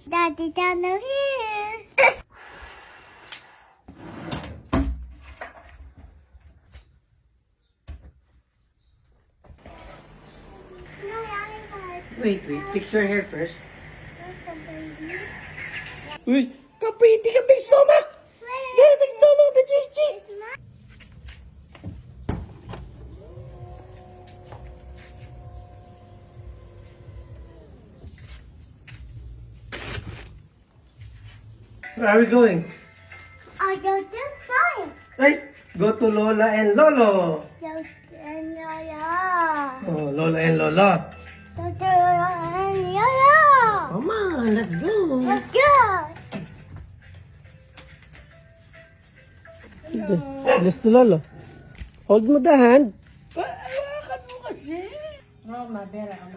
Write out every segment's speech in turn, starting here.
Daddy down here. Wait, fix your hair first. Uy, ka-pretty ka, big stomach! Very big stomach, the cheese! Where are we going? I go this way. Hey, go to Lola and Lolo. Go and Yaya. Oh, Lola and Lola. Go to and Yaya. Come on, let's go. Let's go. Let's to Lolo. Hold mo the hand. Hawakan mo kasi. No, madera ka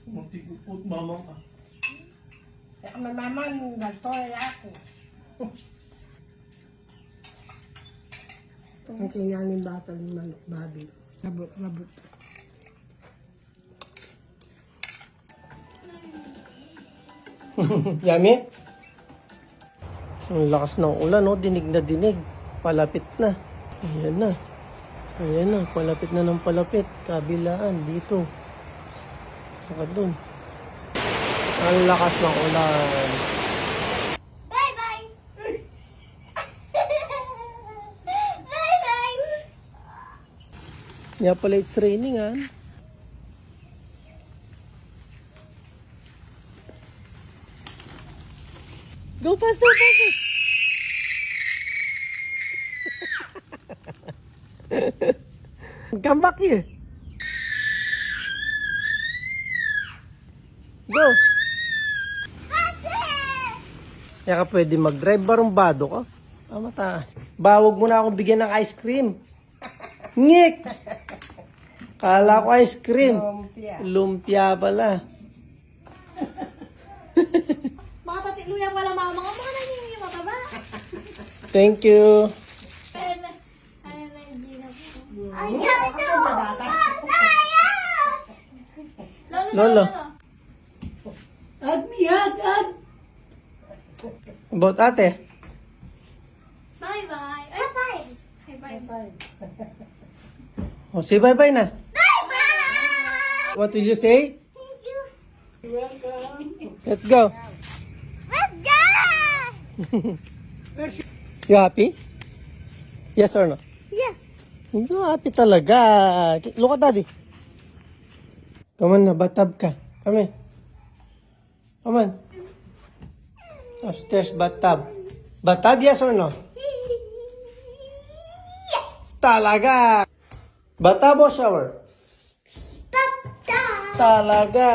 Matigupot, mama ka. Kaya naman, galtoy ako. Ang kinyanin bata ng manok, babi. Labot. Yummy? Ang lakas ng ulan, oh. Dinig na dinig. Palapit na. Ayan na. Ayan na. Palapit na ng palapit. Kabilaan. Dito. Saka dun. Ang lakas ng ulan. Bye-bye. Bye-bye. Kaya pala it's raining, ah. Go faster, faster! Come back here. Go. Kaya ka pwede mag-drive, barumbado ka. Mata. Bawag mo na akong bigyan ng ice cream. Ngik! Kala ko ice cream. Lumpia pala. Mga patiluyang wala mga nangyayang mata ba? Thank you. Ay, gato! Lolo. Agad! About ate. Bye-bye. Ay, bye. Bye-bye. Oh, say bye-bye na. Bye-bye! What will you say? Thank you. Let's go. Let's go! You happy? Yes or no? Yes. You happy talaga. Look at daddy. Come on na, bathtub ka. Come on. Come on. Upstairs bathtub. Bathtub, yes or no? Talaga. Bathtub o shower? Talaga.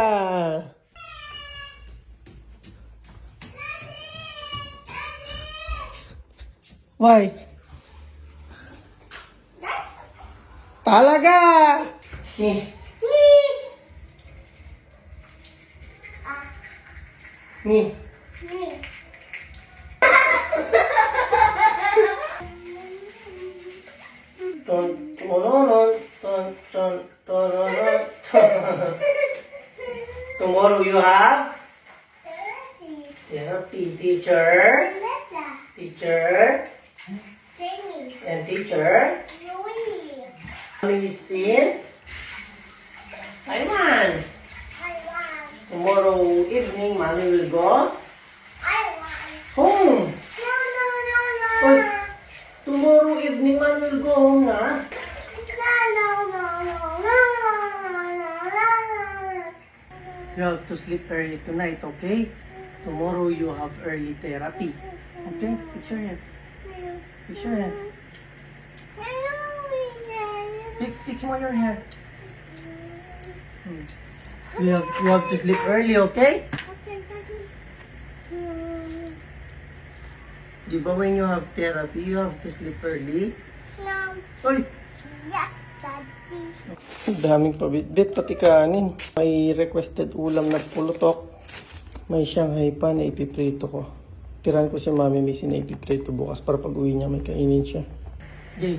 Why? Talaga. Ni. Ni. Tomorrow you have therapy, teacher, Jamie. and teacher. Louis. Christine. Ayman. I want. Tomorrow evening, mommy will go I want. home. No. Oy, tomorrow evening, mommy will go home na. You have to sleep early tonight, okay? Tomorrow you have early therapy. Okay? Fix your hair. Fix your hair. Fix mo your hair. You have to sleep early, okay? Di ba when you have therapy, you have to sleep early? No. Oy! Yes, Daddy. Ang daming pabitbit, pati kanin. May requested ulam na pulutok. May Shanghai pa na ipiprito ko. Tiran ko si Mami Missy na ipiprito bukas para pag uwi niya may kainin siya. Jay,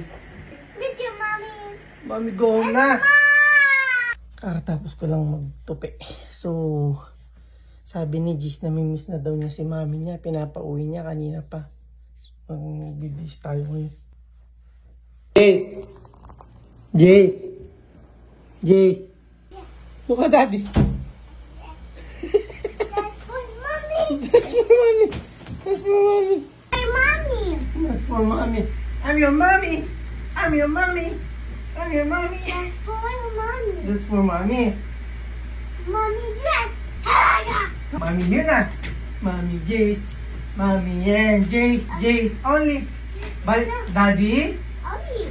Did you, Mommy? Mami, go home na! Kakatapos ko lang magtupi. So, Sabi ni Jis, namimiss na daw niya si mami niya. Pinapauwi niya kanina pa. Magbibis tayo ngayon. Jace! Jace! Jace! Look at daddy. That's for mommy. That's for mommy. That's for mommy. Hey, mommy. That's for mommy. I'm your mommy. I'm your mommy. I'm your mommy. That's for mommy. That's for mommy. Mommy, yes. Mommy yun na. Mommy Jace. Mommy and Jace. Jace only. But daddy, Mommy.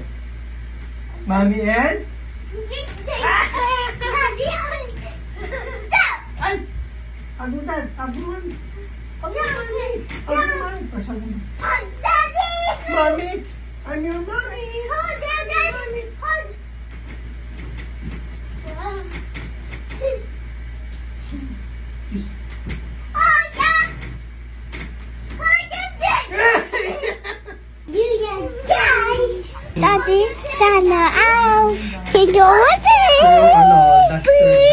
mommy and... Daddy, stop. Ay! Agudan! Agudan! Agudan! Agudan! Oh, Daddy. Mommy! I'm your mommy! Oh, Daddy. Oh, Dad. Daddy, Dana, ow. Can you watch it? Ano, duster.